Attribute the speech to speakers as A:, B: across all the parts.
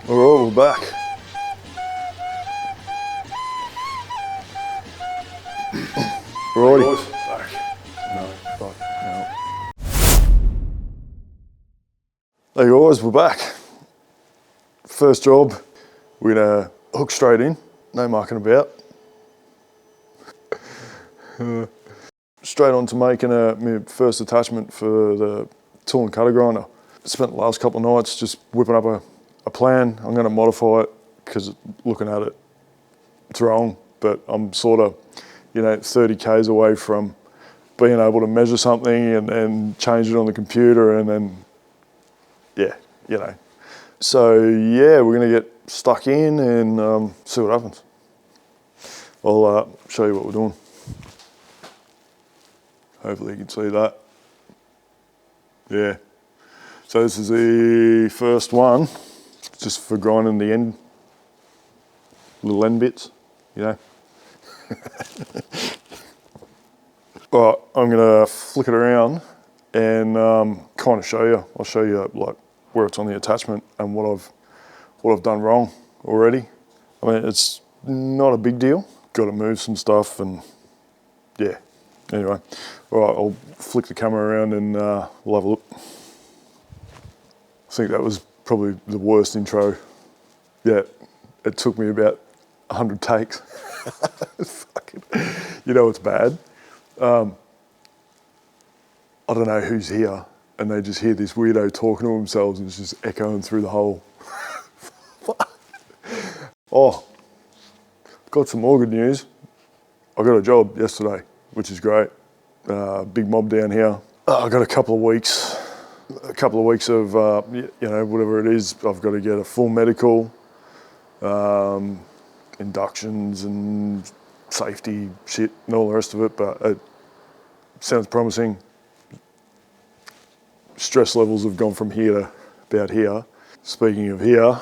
A: Alright, we're back. Righty. Back. No, fuck, no. Hey guys, we're back. First job, we're gonna hook straight in, no mucking about. Straight on to making my first attachment for the tool and cutter grinder. Spent the last couple of nights just whipping up a plan. I'm gonna modify it because looking at it, it's wrong, but I'm sort of, 30 Ks away from being able to measure something and then change it on the computer and then, So yeah, we're gonna get stuck in and see what happens. I'll show you what we're doing. Hopefully you can see that. Yeah. So this is the first one, just for grinding the end, little end bits, Alright, I'm gonna flick it around and kind of show you. I'll show you like where it's on the attachment and what I've done wrong already. I mean, it's not a big deal. Got to move some stuff and yeah. Anyway, alright, I'll flick the camera around and we'll have a look. I think that was probably the worst intro yet. It took me about 100 takes. Fucking, it's bad. I don't know who's here and they just hear this weirdo talking to themselves and it's just echoing through the whole. Oh, got some more good news. I got a job yesterday, which is great. Big mob down here. I got a couple of weeks of, whatever it is. I've got to get a full medical, inductions and safety shit and all the rest of it, but it sounds promising. Stress levels have gone from here to about here. Speaking of here,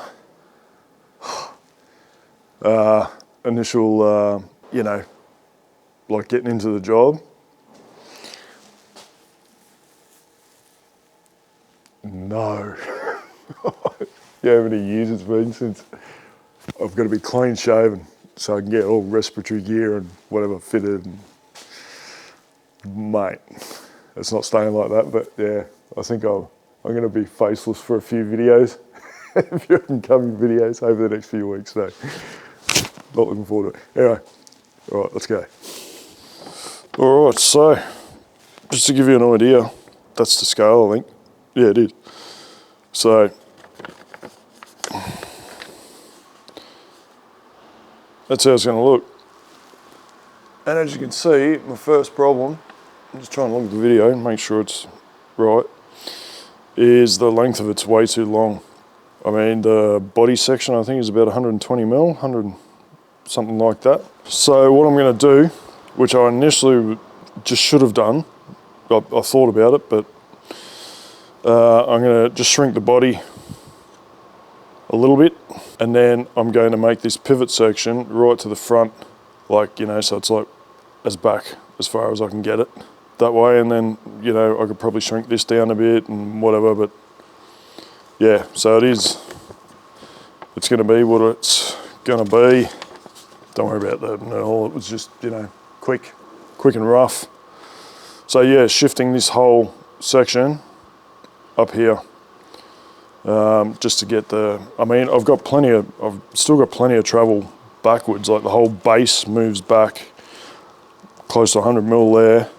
A: initial, like getting into the job. No. You know how many years it's been since I've got to be clean shaven so I can get all respiratory gear and whatever fitted. And, mate, it's not staying like that, but yeah, I think I'm going to be faceless for a few videos, a few incoming videos over the next few weeks, so not looking forward to it. Anyway, all right, let's go. All right, so just to give you an idea, that's the scale, I think. Yeah, it is. So that's how it's going to look. And as you can see, my first problem, I'm just trying to look at the video and make sure it's right, is the length of it's way too long. I mean, the body section I think is about 120 mil, 100 something like that. So what I'm going to do, which I initially just should have done, I thought about it, but I'm going to just shrink the body a little bit, and then I'm going to make this pivot section right to the front, so it's like as back as far as I can get it that way, and then, I could probably shrink this down a bit and whatever, but yeah, so it's going to be what it's going to be. Don't worry about that at all. It was just, quick and rough. So yeah, shifting this whole section up here, just to get I've still got plenty of travel backwards, like the whole base moves back close to 100 mil there,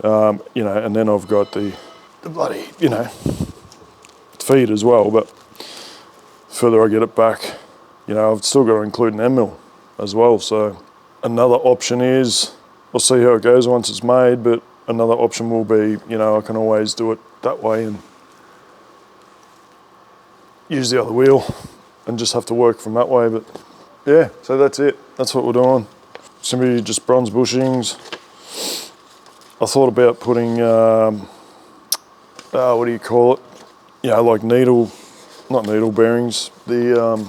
A: and then I've got the bloody, feed as well, but the further I get it back, I've still got to include an end mill as well. So another option is, I'll see how it goes once it's made, but another option will be, I can always do it that way and use the other wheel and just have to work from that way. But yeah, so that's it. That's what we're doing. It's gonna be just bronze bushings. I thought about putting, what do you call it? Like not needle bearings. The,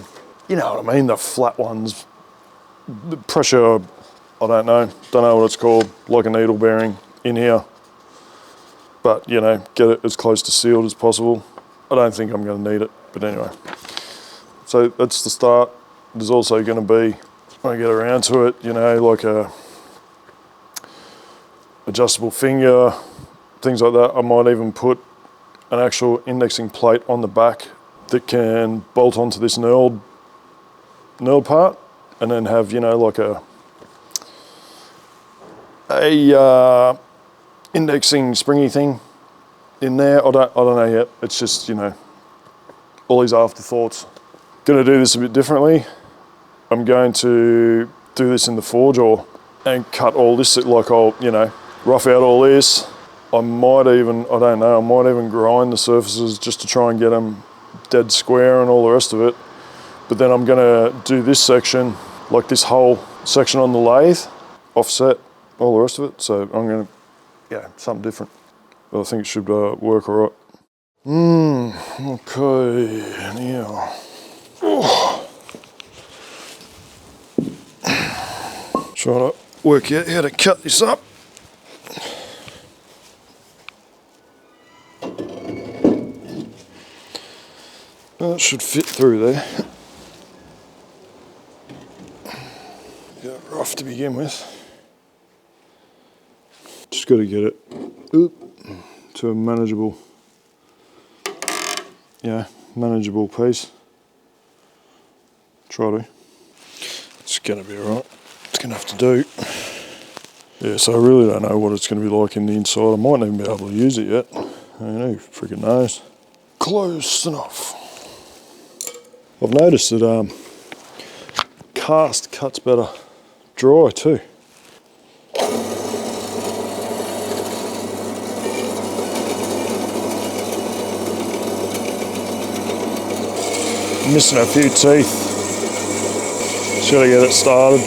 A: you know what I mean? The flat ones. The pressure, I don't know what it's called, like a needle bearing in here. But, get it as close to sealed as possible. I don't think I'm going to need it, but anyway. So that's the start. There's also going to be, when I get around to it, you know, like a adjustable finger, things like that. I might even put an actual indexing plate on the back that can bolt onto this knurled part, and then have, you know, like a indexing springy thing in there. I don't know yet. It's just, you know, all these afterthoughts. Gonna do this a bit differently. I'm going to do this in the forge and cut all this, like I'll, you know, rough out all this. I might even, I don't know, I might even grind the surfaces just to try and get them dead square and all the rest of it. But then I'm gonna do this section, like this whole section on the lathe, offset, all the rest of it. So I'm gonna, yeah, something different. But I think it should work all right. Okay, now. Trying to work out how to cut this up. That should fit through there. Yeah, rough to begin with. Just got to get it to a manageable, yeah, manageable piece. Try to. It's going to be alright. It's going to have to do. Yeah, so I really don't know what it's going to be like in the inside. I might not even be able to use it yet. I mean, who freaking knows? Close enough. I've noticed that cast cuts better dry too. Missing a few teeth. Just gotta get it started.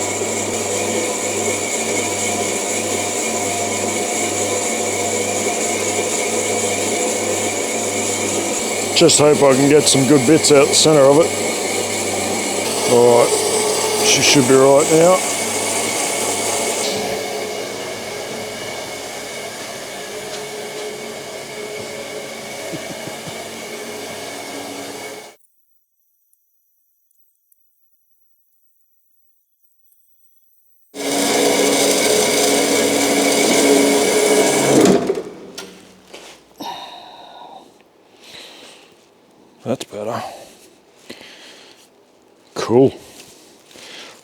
A: Just hope I can get some good bits out the centre of it. Alright, she should be right now. That's better. Cool.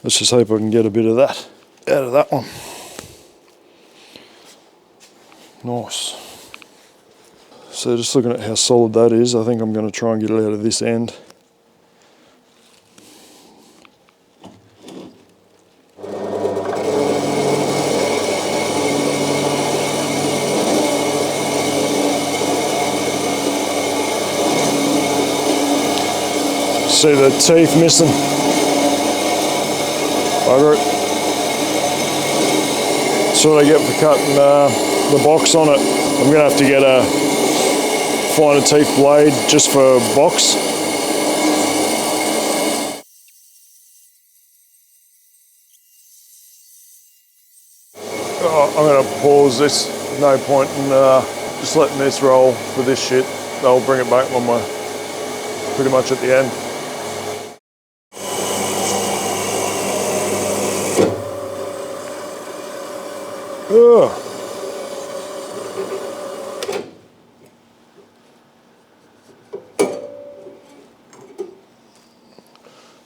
A: Let's just hope I can get a bit of that out of that one. Nice. So just looking at how solid that is, I think I'm going to try and get it out of this end. See the teeth missing. Over it. That's what I get for cutting the box on it. I'm going to have to get a finer teeth blade just for box. Oh, I'm going to pause this. No point in just letting this roll for this shit. I'll bring it back when we're pretty much at the end. Ugh.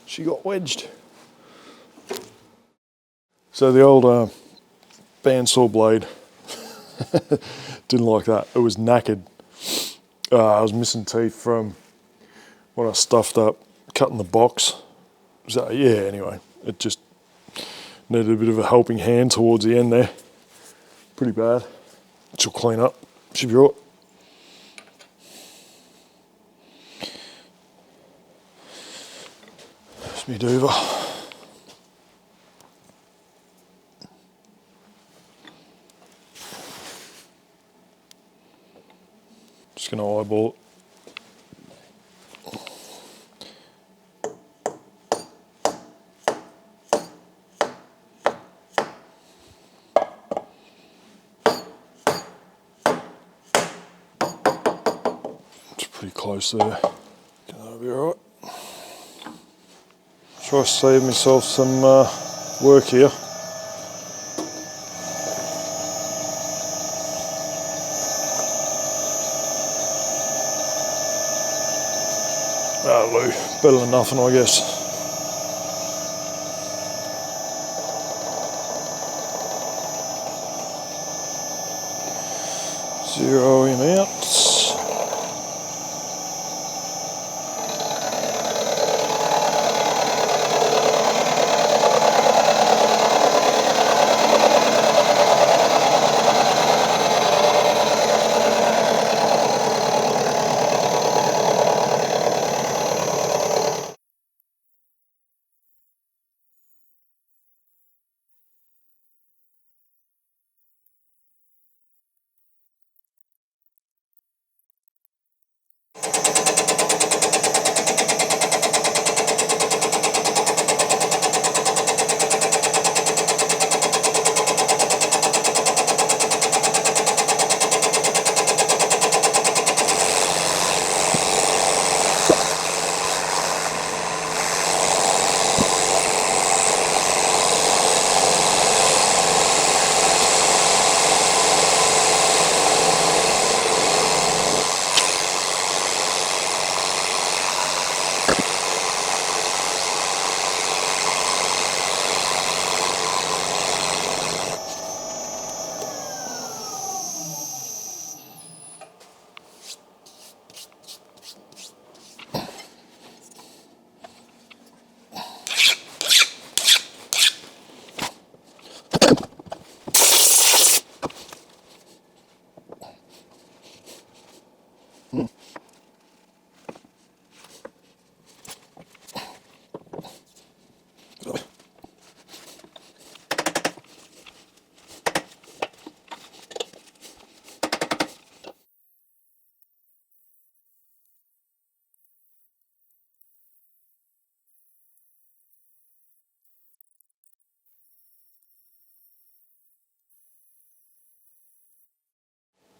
A: She got wedged. So the old bandsaw blade, didn't like that. It was knackered. I was missing teeth from when I stuffed up cutting the box. So yeah, anyway, it just needed a bit of a helping hand towards the end there. Pretty bad. She'll clean up. Should be right. There's me Dover. Just going to eyeball it. Pretty close there. That'll be alright. Try to save myself some work here. Lou, better than nothing, I guess. Zero him out.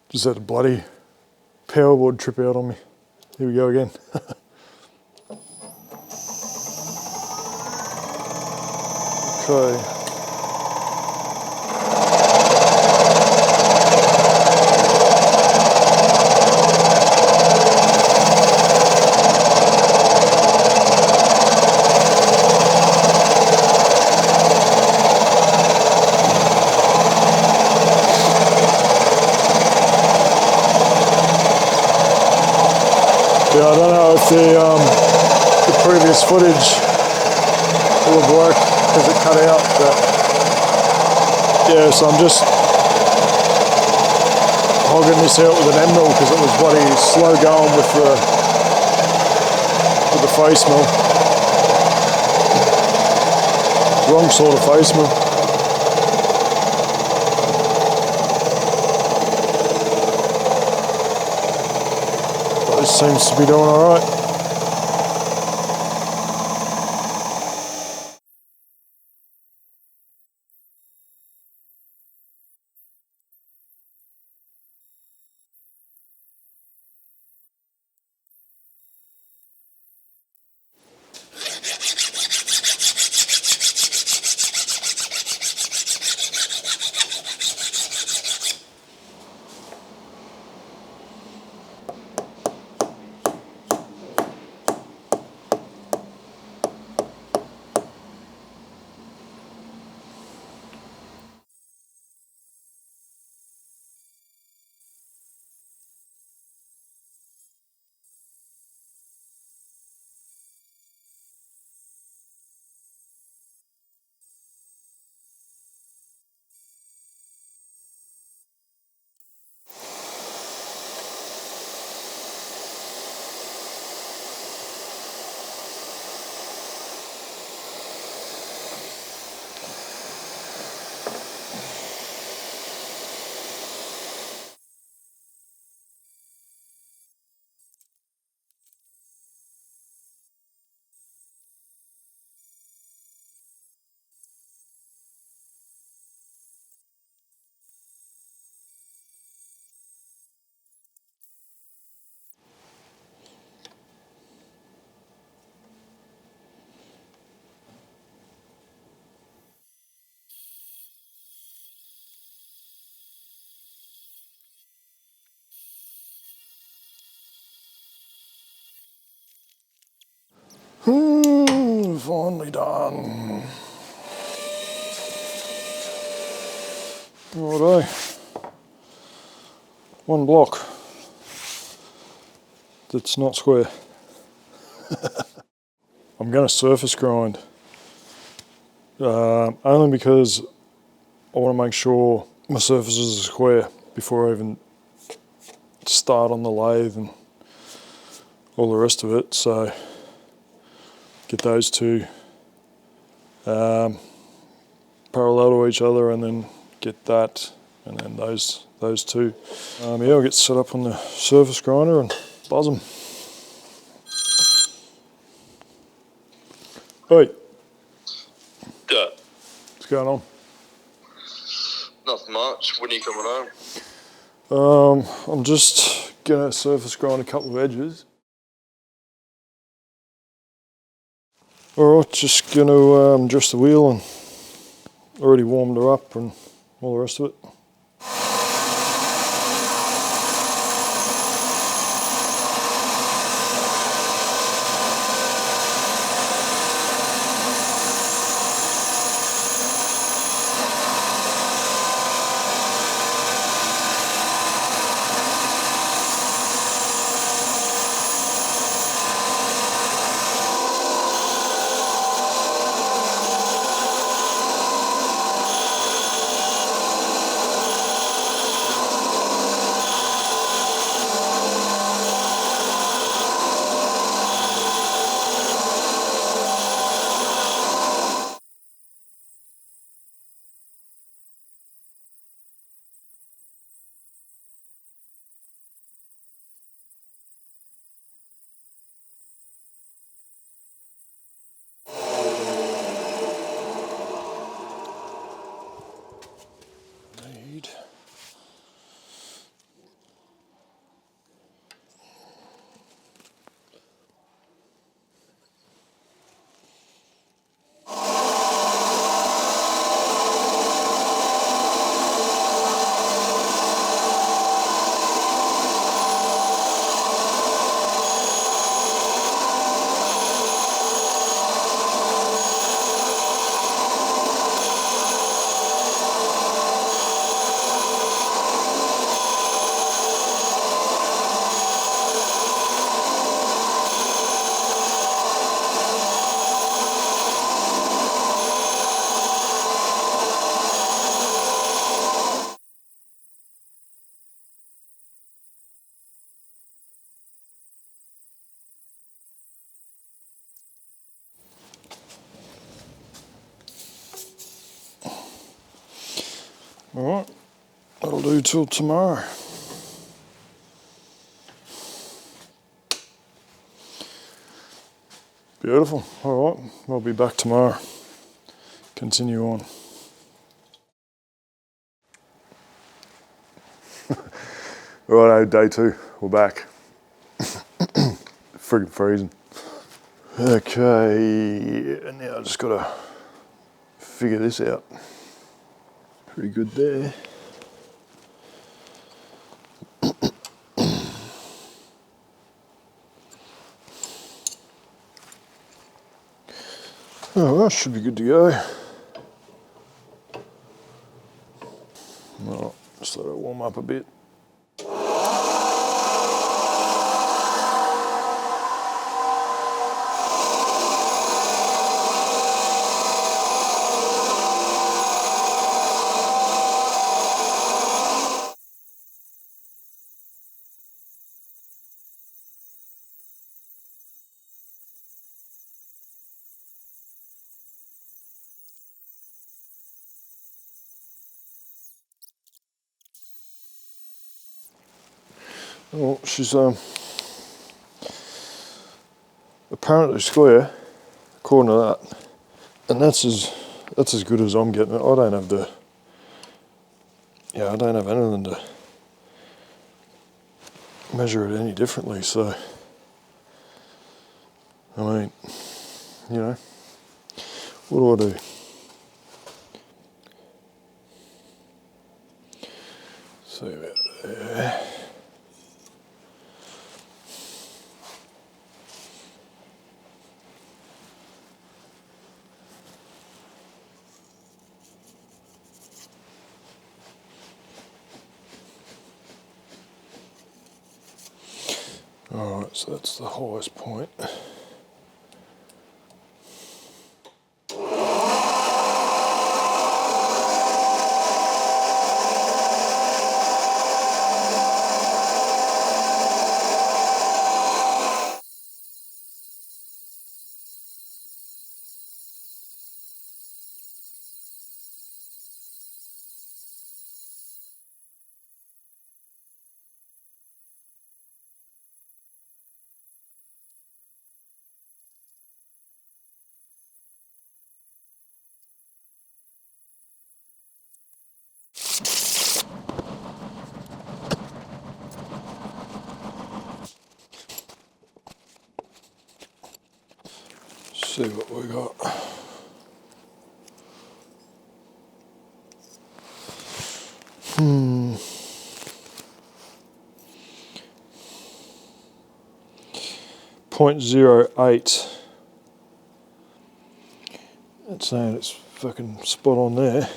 A: Just had a bloody powerboard trip out on me. Here we go again. Okay. Yeah, I don't know if the previous footage will have worked because it cut out, but yeah, so I'm just hogging this out with an end mill because it was bloody slow going with the face mill. Wrong sort of face mill. This seems to be doing all right. Finally done. Righto. One block that's not square. I'm going to surface grind, only because I want to make sure my surfaces are square before I even start on the lathe and all the rest of it. So get those two parallel to each other, and then get that, and then those two. Yeah, I'll get set up on the surface grinder and buzz them. Hey.
B: Yeah.
A: What's going on?
B: Nothing much. When are you coming home?
A: I'm just gonna surface grind a couple of edges. Alright, just gonna dress the wheel, and already warmed her up and all the rest of it. Alright, that'll do till tomorrow. Beautiful. Alright, I'll be back tomorrow. Continue on. Righto, day 2, we're back. Friggin' freezing. Okay, and now I just gotta figure this out. Pretty good there. Oh, that should be good to go. Well, just let it warm up a bit. Well, she's apparently square, according to that, and that's as good as I'm getting it. I don't have I don't have anything to measure it any differently. So, I mean, you know, what do I do? See about there. Alright, so that's the highest point. See what we got. 0.08. That's saying it's fucking spot on there.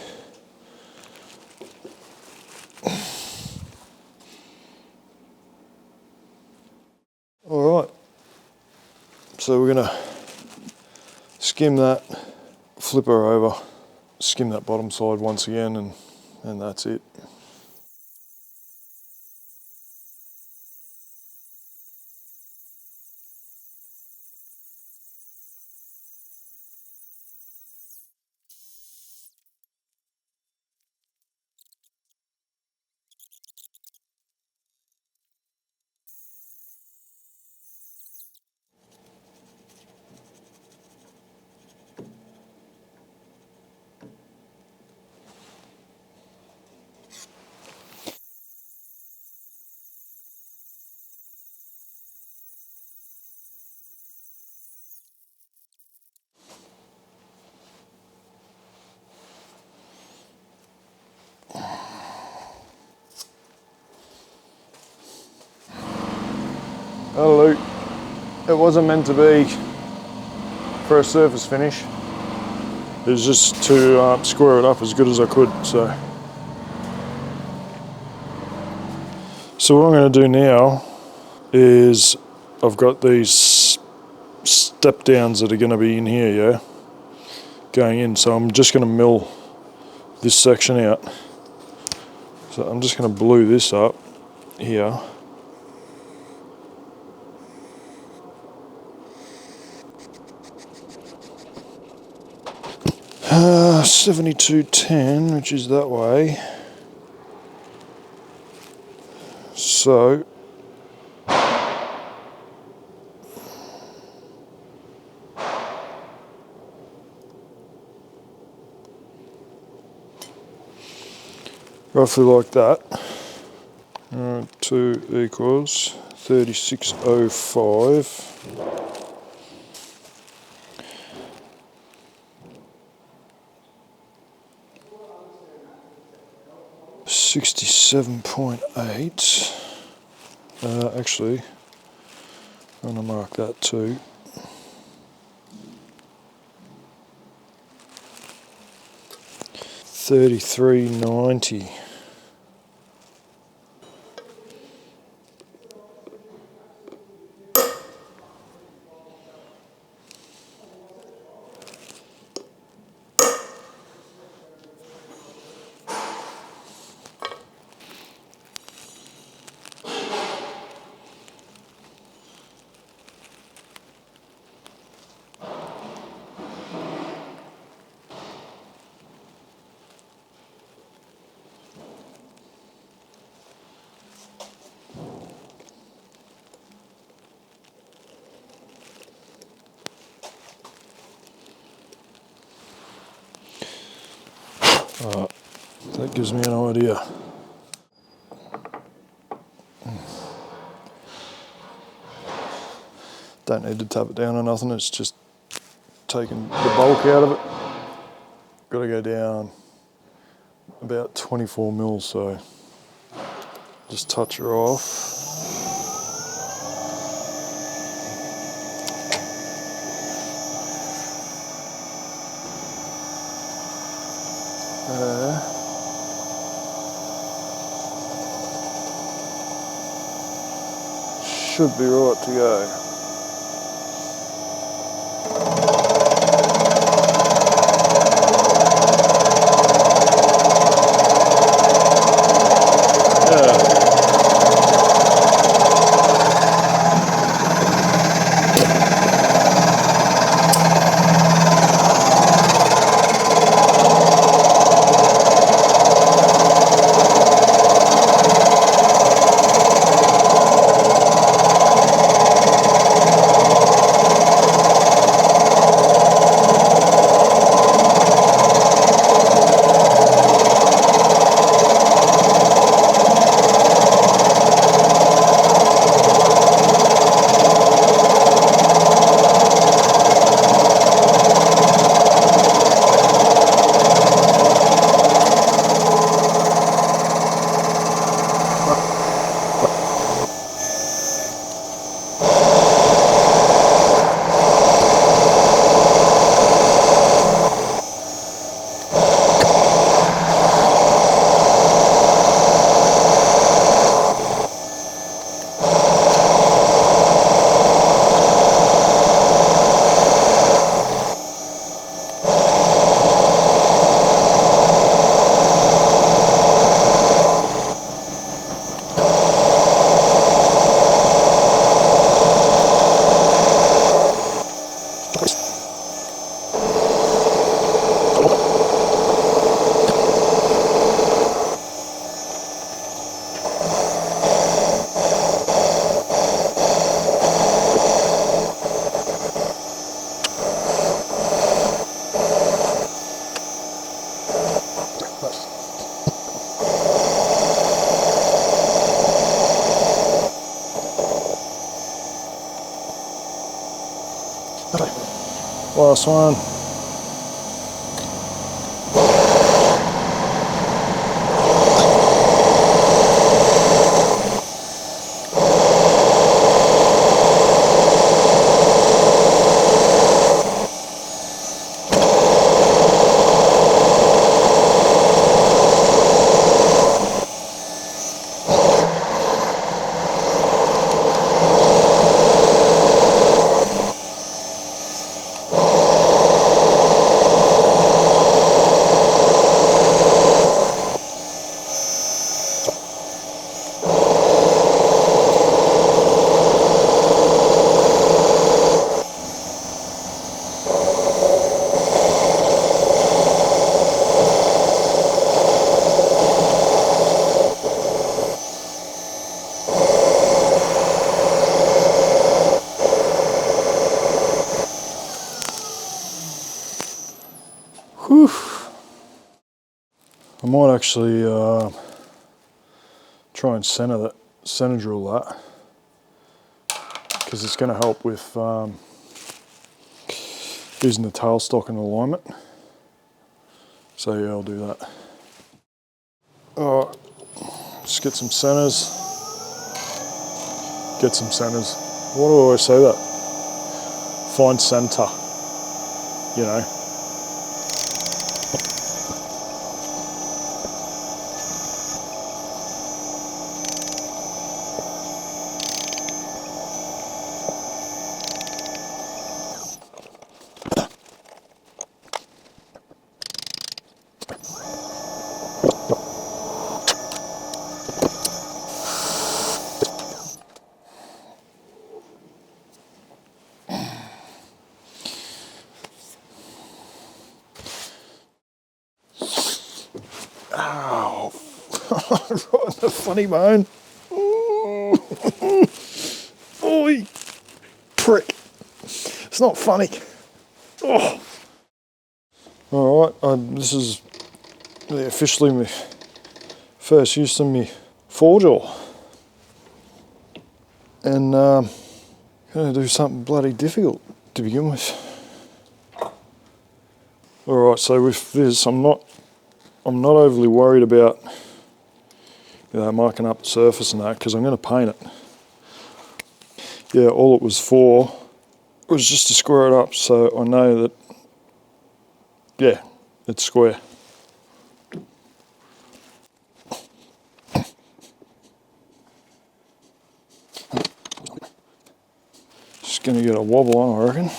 A: Alright, so we're gonna skim that, flip her over, skim that bottom side once again, and that's it. Hello. It wasn't meant to be for a surface finish. It was just to square it up as good as I could. So what I'm going to do now is I've got these step downs that are going to be in here, yeah, going in. So I'm just going to mill this section out. So I'm just going to blue this up here. 7210, which is that way. So roughly like that. 2 equals 3605. $67.8. Actually, I'm going to mark that too. $33.90. That gives me an idea. Don't need to tap it down or nothing, it's just taking the bulk out of it. Got to go down about 24 mils, so just touch her off. should be right to go. Last one. Whew. I might actually try and center drill that, because it's going to help with using the tailstock and alignment. So yeah, I'll do that. Alright, just get some centers. Get some centers. Why do I always say that? Find center, you know. Ow. Right in the funny bone. Oi, prick. It's not funny. Oh. Alright, this is officially my first use of my 4-jaw. And gonna do something bloody difficult to begin with. Alright, so with this I'm not overly worried about marking up the surface and that, because I'm going to paint it. Yeah, all it was for was just to square it up, so I know that, yeah, it's square. Just going to get a wobble on, I reckon.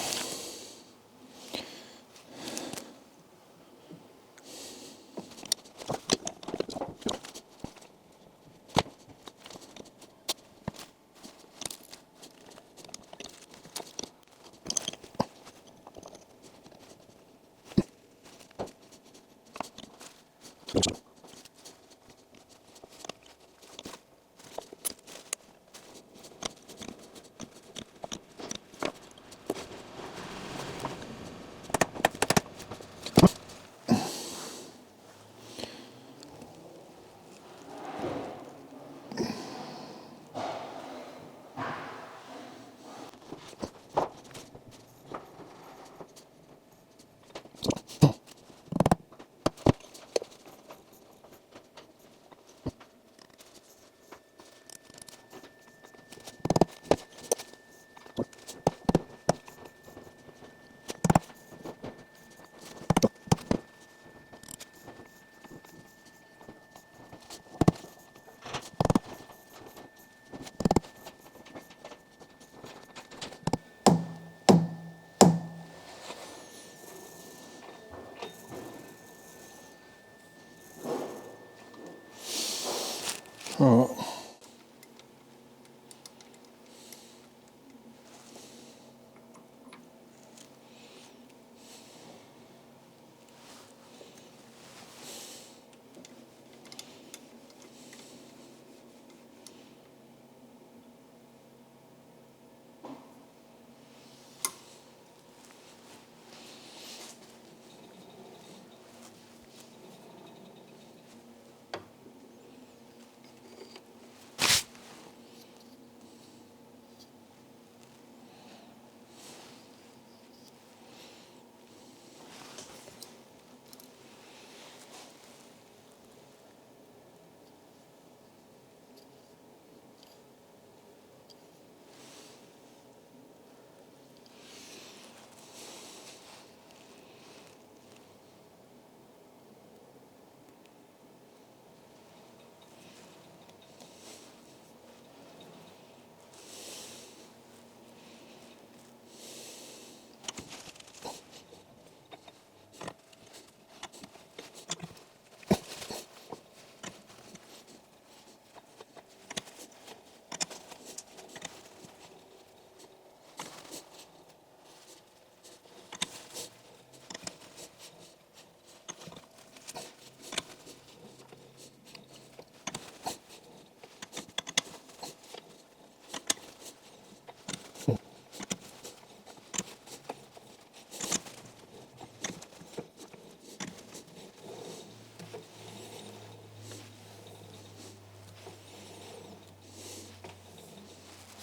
A: All right.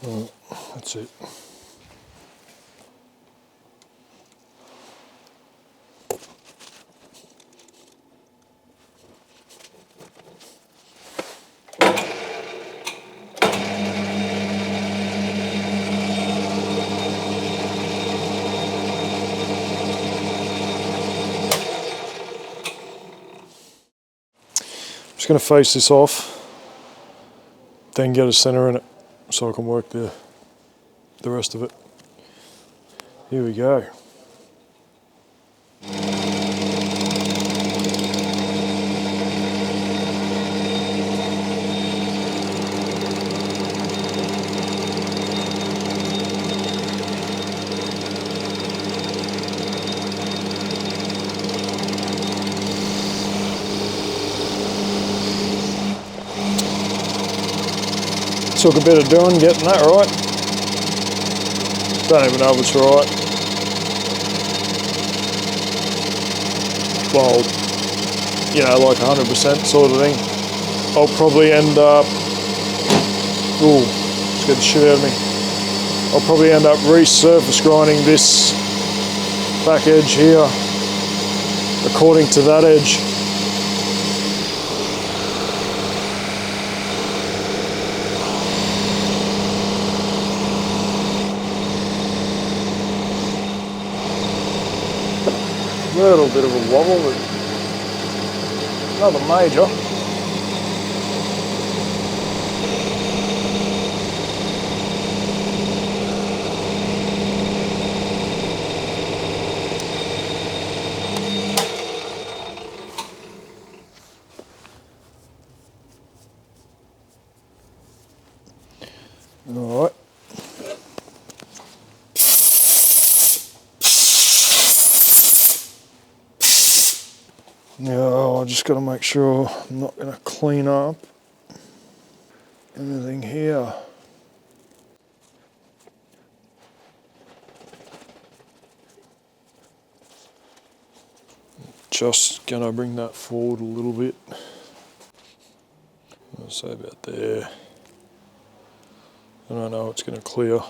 A: All right. That's it. Just going to face this off, then get a center in it so I can work the rest of it. Here we go. Took a bit of doing getting that right. Don't even know if it's right. Well, you know, like 100% sort of thing. I'll probably end up, ooh, scared the shit out of me. I'll probably end up resurface grinding this back edge here according to that edge. Little bit of a wobble, but nothing major. All right. Now I just got to make sure I'm not going to clean up anything here. Just going to bring that forward a little bit. I'll say about there. And I know it's going to clear.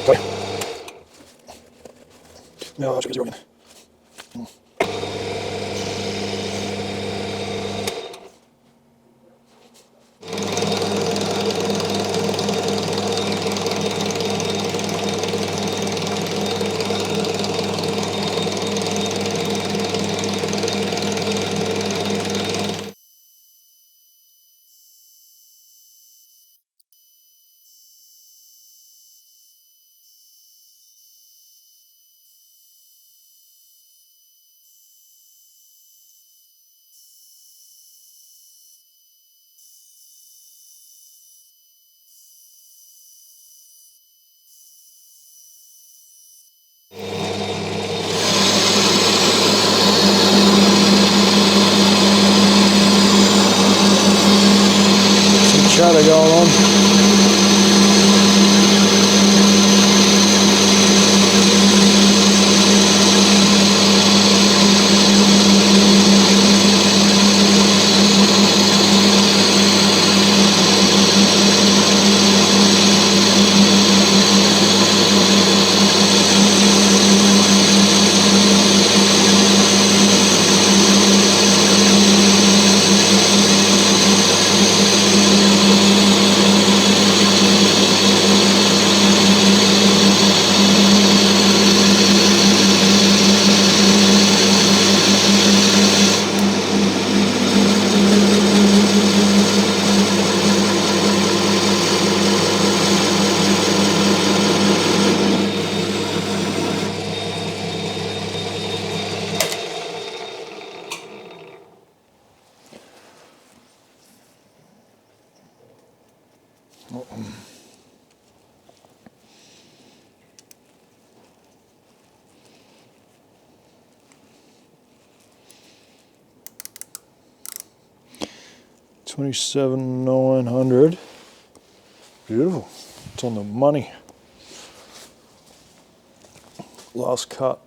A: Okay. Now I'll just get it. Chatter going on. $27,900. Beautiful. It's on the money. Last cut.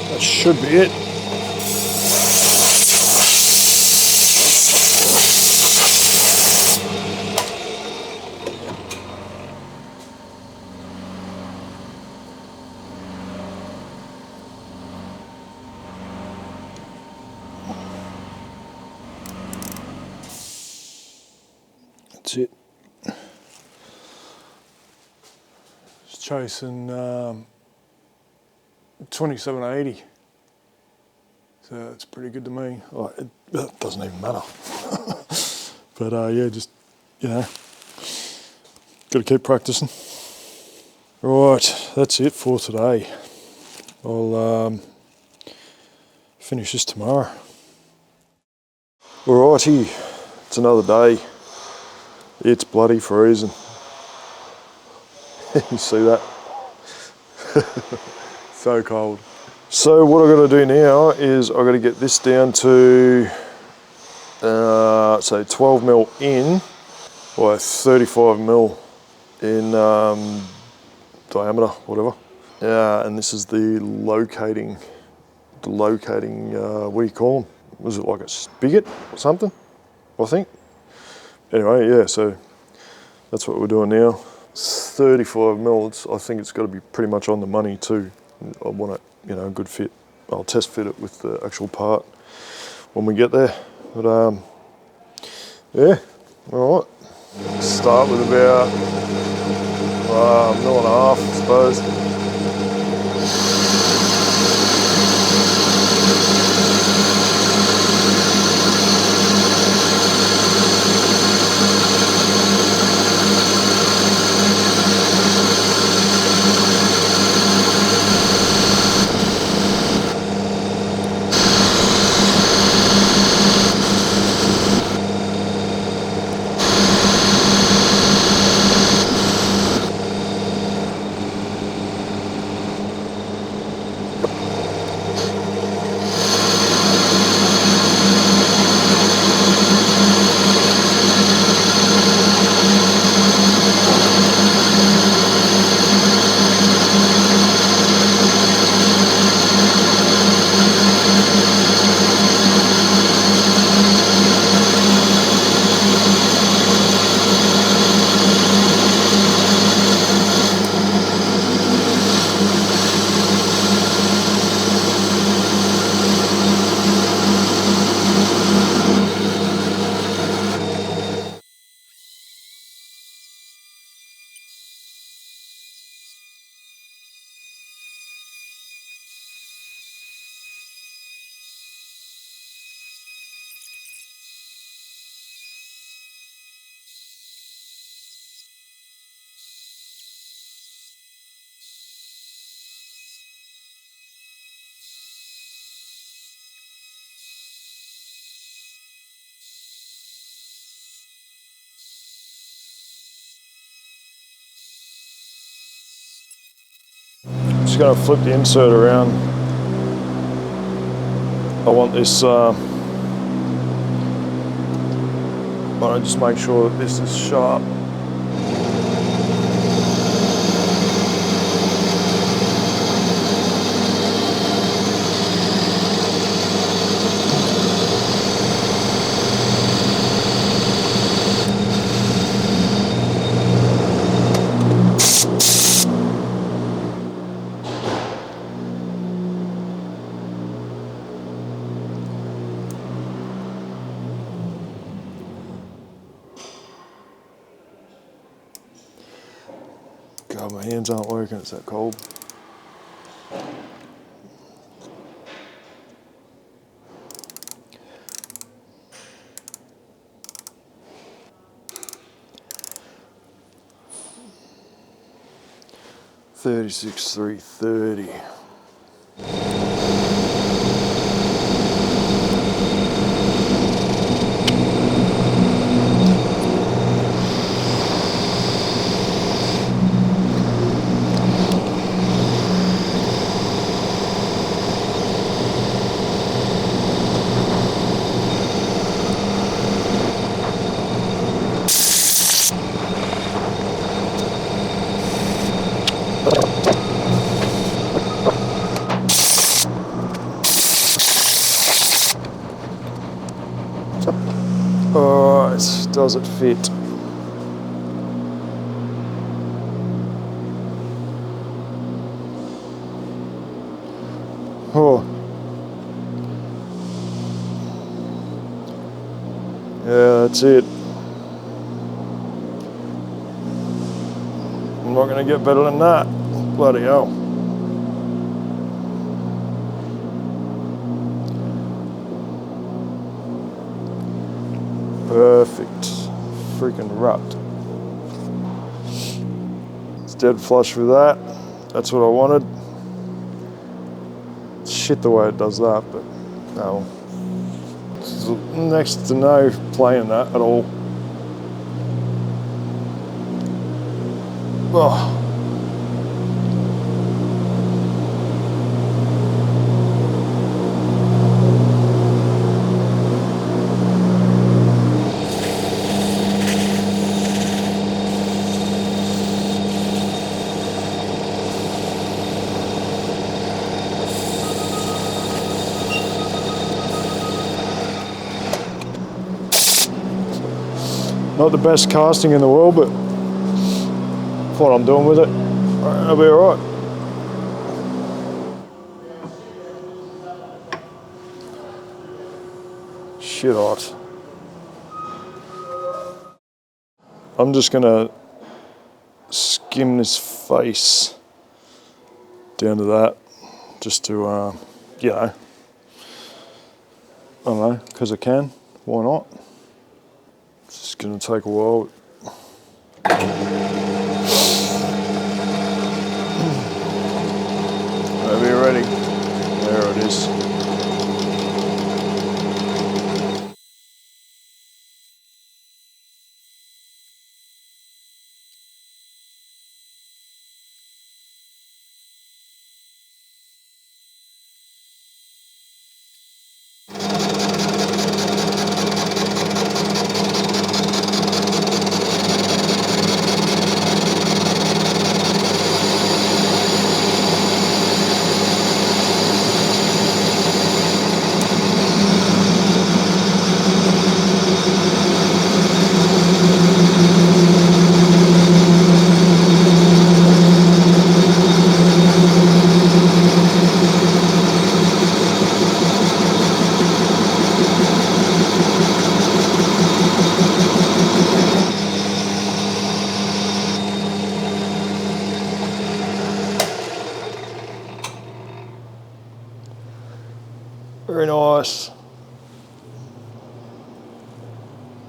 A: That should be it. That's it. Just chasing 2780. So it's pretty good to me. Oh, it doesn't even matter. But yeah, just, you know, got to keep practicing. Right, that's it for today. I'll finish this tomorrow. Alrighty, it's another day. It's bloody freezing. You see that? So cold. So what I've got to do now is I've got to get this down to say 12 mil in by 35 mil in diameter, whatever. And this is the locating, what do you call them? Was it like a spigot or something, I think? Anyway, yeah, so that's what we're doing now. 35 mil, I think it's got to be pretty much on the money too. I want it, you know, a good fit. I'll test fit it with the actual part when we get there. But Yeah, all right. Start with about a mil and a half, I suppose. Just going to flip the insert around. I want this, I want to just make sure that this is sharp. God, my hands aren't working, it's that cold. $36,330. Alright, does it fit? Oh. Yeah, that's it. I'm not going to get better than that. Bloody hell. Perfect. Freaking rut. It's dead flush with that. That's what I wanted. Shit the way it does that, but no. It's next to no playing that at all. Oh. Not the best casting in the world, but that's what I'm doing with it. I'll be alright. Shit hot. I'm just gonna skim this face down to that, just to, you know, I don't know, because I can, why not? It's just gonna take a while. Whenever you're ready, there it is. Very nice.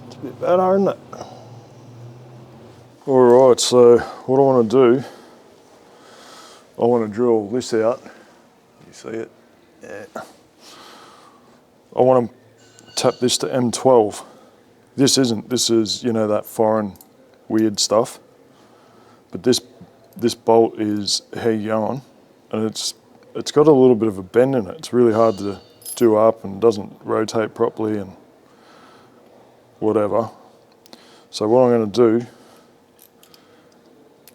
A: It's a bit better, isn't it? Alright, so what I want to do, I want to drill this out. You see it? Yeah. I want to tap this to M12. This isn't, this is, you know, that foreign weird stuff. But this bolt is hanging on, and it's got a little bit of a bend in it. It's really hard to do up and doesn't rotate properly and whatever. So what I'm going to do,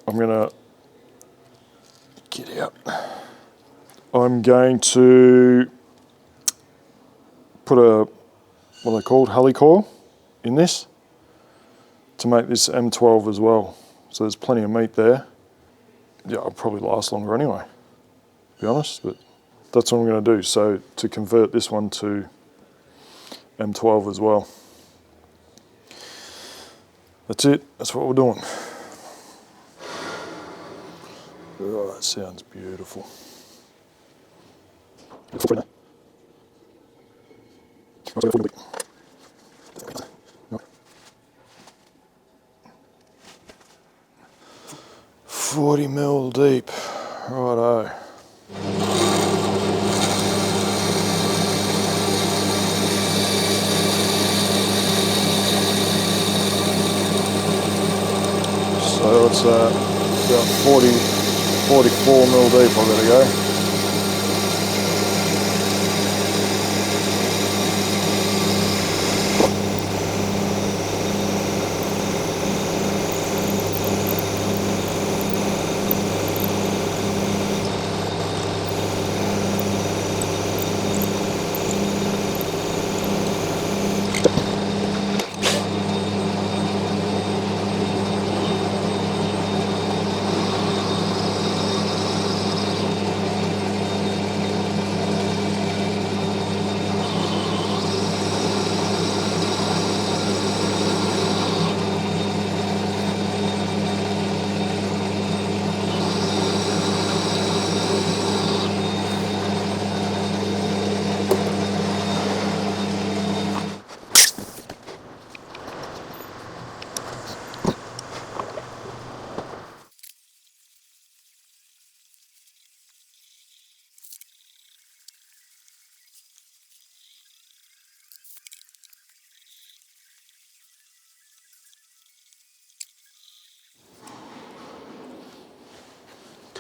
A: I'm going to get out. I'm going to put a, what are they called, Hully coil in this to make this M12 as well. So there's plenty of meat there. Yeah, it'll probably last longer anyway, to be honest, but that's what I'm going to do. So to convert this one to M12 as well. That's it, that's what we're doing. Oh, that sounds beautiful. 40 mil deep, righto. So it's about 44 mil deep I've got to go.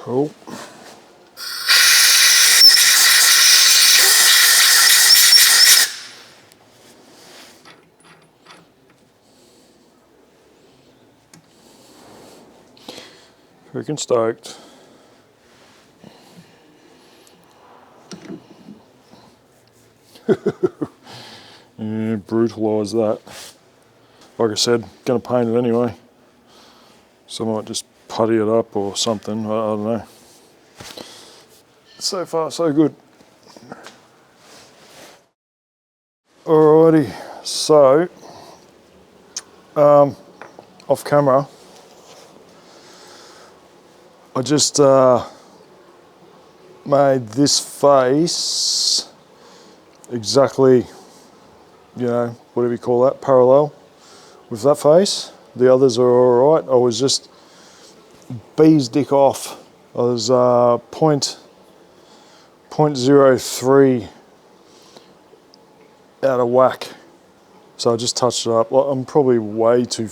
A: Cool. Freaking stoked. Yeah, brutalise that. Like I said, gonna paint it anyway. So I might just putty it up or something, I don't know. So far so good. Alrighty, so off camera, I just made this face exactly, you know, whatever you call that, parallel with that face. The others are all right. I was just bee's dick off. I was 0.03 out of whack. So I just touched it up. I'm probably way too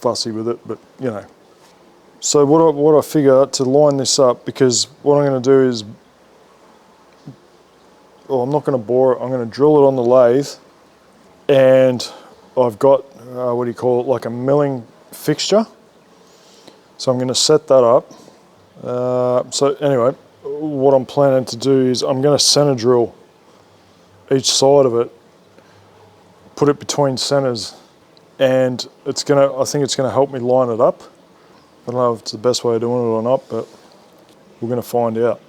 A: fussy with it, but you know. So what I figure to line this up, because what I'm going to do is, well, I'm not going to bore it. I'm going to drill it on the lathe, and I've got what do you call it, like a milling fixture. So I'm going to set that up. So anyway, what I'm planning to do is I'm going to center drill each side of it, put it between centers, and I think it's gonna help me line it up. I don't know if it's the best way of doing it or not, but we're gonna find out.